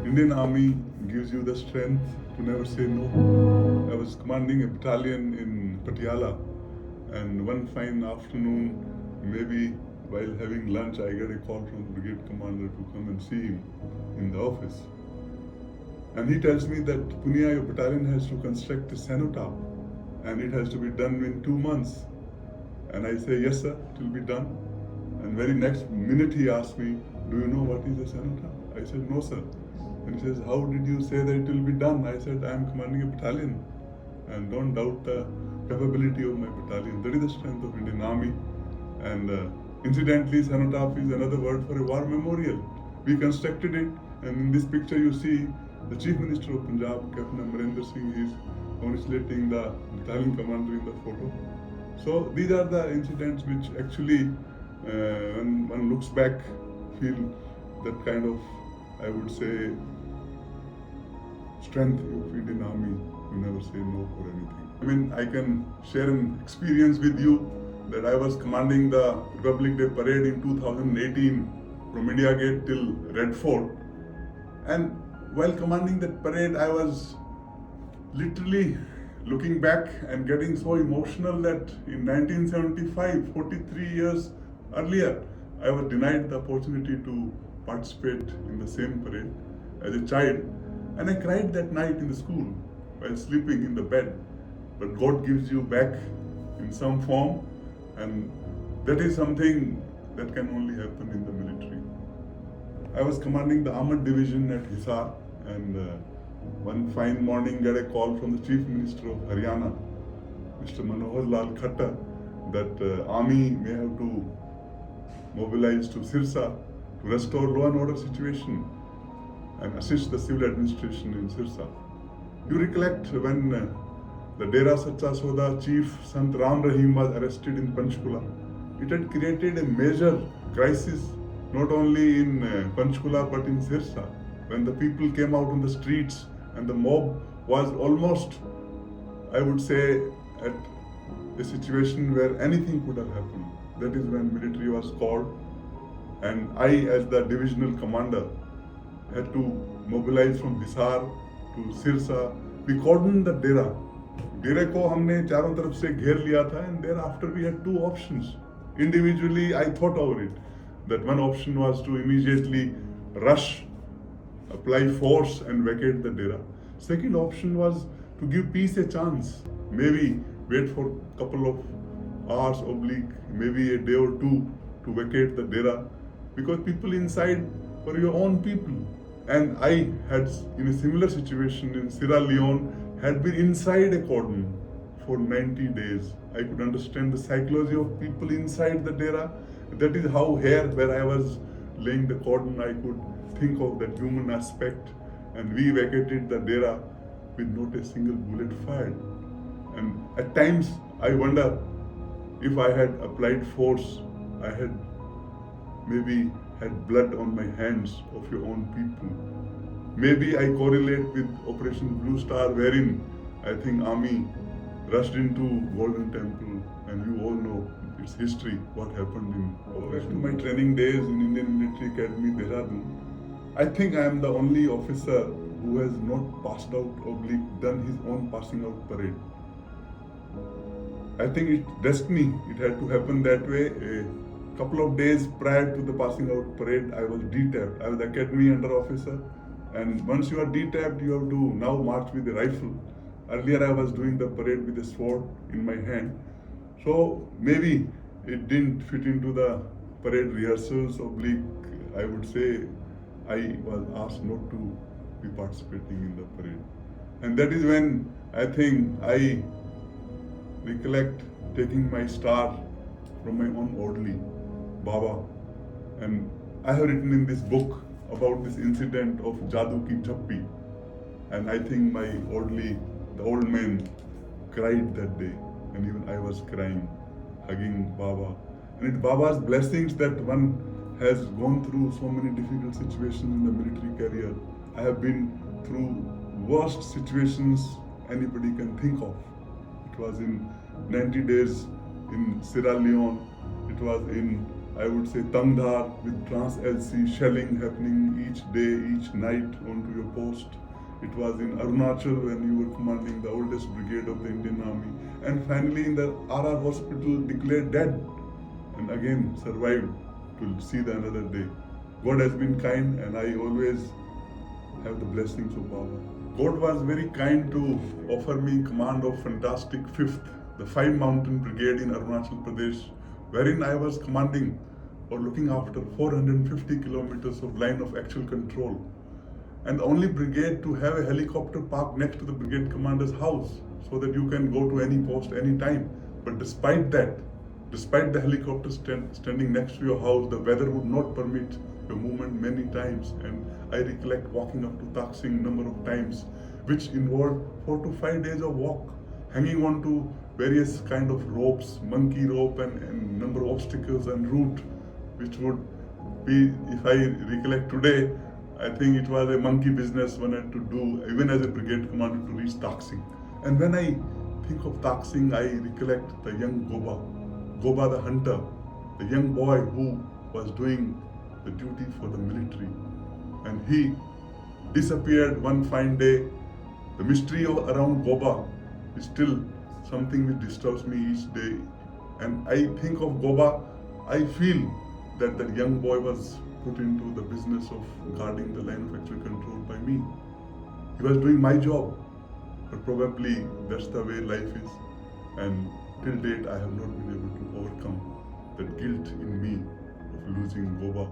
Indian Army gives you the strength to never say no. I was commanding a battalion in Patiala, and one fine afternoon, maybe while having lunch, I get a call from the brigade commander to come and see him in the office. And he tells me that Punia, your battalion has to construct a cenotaph, and it has to be done in 2 months. And I say, yes sir, it will be done. And very next minute he asked me, do you know what is a cenotaph? I said, no sir. And he says, how did you say that it will be done? I said, I am commanding a battalion, and don't doubt the capability of my battalion. That is the strength of Indian Army. And incidentally, cenotaph is another word for a war memorial. We constructed it, and in this picture you see the Chief Minister of Punjab, Captain Amarinder Singh, is congratulating the battalion commander in the photo. So these are the incidents which actually, when one looks back, feel that kind of, I would say, strength of Indian Army. You never say no for anything. I mean, I can share an experience with you that I was commanding the Republic Day Parade in 2018 from India Gate till Red Fort. And while commanding that parade, I was literally looking back and getting so emotional that in 1975, 43 years earlier, I was denied the opportunity to participate in the same parade as a child. And I cried that night in the school while sleeping in the bed. But God gives you back in some form, and that is something that can only happen in the military. I was commanding the armored division at Hisar, and one fine morning got a call from the Chief Minister of Haryana, Mr. Manohar Lal Khattar, that army may have to mobilize to Sirsa to restore law and order situation and assist the civil administration in Sirsa. You recollect when the Dera Sacha Soda chief Sant Ram Rahim was arrested in Panchkula. It had created a major crisis not only in Panchkula but in Sirsa, when the people came out on the streets and the mob was almost, I would say, at a situation where anything could have happened. That is when military was called, and I, as the divisional commander, had to mobilize from Hisar to Sirsa. We cordoned the Dera. Dera को हमने चारों तरफ से घेर लिया था, and thereafter we had two options. Individually, I thought over it. That one option was to immediately rush, apply force and vacate the Dera. Second option was to give peace a chance. Maybe wait for a couple of hours oblique, maybe a day or two to vacate the Dera, because people inside were your own people. And I had, in a similar situation in Sierra Leone, had been inside a cordon for 90 days. I could understand the psychology of people inside the Dera. That is how here, where I was laying the cordon, I could think of that human aspect. And we vacated the Dera with not a single bullet fired. And at times, I wonder if I had applied force, I had maybe had blood on my hands of your own people. Maybe I correlate with Operation Blue Star, wherein I think army rushed into Golden Temple, and you all know its history, what happened in Operation. To my training days in Indian Military Academy, Dehradun, I think I am the only officer who has not passed out oblique done his own passing out parade. I think it's destiny. It had to happen that way. A couple of days prior to the passing out parade, I was detabbed. I was academy under officer, and once you are detabbed, you have to now march with a rifle. Earlier, I was doing the parade with a sword in my hand, so maybe it didn't fit into the parade rehearsals oblique. I would say I was asked not to be participating in the parade, and that is when I think I recollect taking my star from my own orderly, Baba. And I have written in this book about this incident of Jadoo Ki Chappi. And I think my orderly, the old man, cried that day. And even I was crying, hugging Baba. And it's Baba's blessings that one has gone through so many difficult situations in the military career. I have been through worst situations anybody can think of. It was in 90 days in Sierra Leone. It was in I would say, Tangdhar with Trans LC shelling happening each day, each night onto your post. It was in Arunachal when you were commanding the oldest brigade of the Indian Army. And finally in the RR hospital declared dead and again survived to see the another day. God has been kind and I always have the blessings of Baba. God was very kind to offer me command of fantastic 5th, the 5 Mountain Brigade in Arunachal Pradesh, wherein I was commanding or looking after 450 kilometers of line of actual control. And the only brigade to have a helicopter parked next to the brigade commander's house so that you can go to any post anytime. But despite that, despite the helicopter standing next to your house, the weather would not permit your movement many times. And I recollect walking up to Taksing number of times, which involved 4 to 5 days of walk, hanging on to various kind of ropes, monkey rope and number of obstacles and route, which would be, if I recollect today, I think it was a monkey business one had to do, even as a brigade commander, to reach Taksing. And when I think of Taksing, I recollect the young Goba the hunter, the young boy who was doing the duty for the military. And he disappeared one fine day. The mystery around Goba is still something which disturbs me each day. And I think of Goba, I feel that that young boy was put into the business of guarding the line of actual control by me. He was doing my job, but probably that's the way life is. And till date, I have not been able to overcome that guilt in me of losing Goba.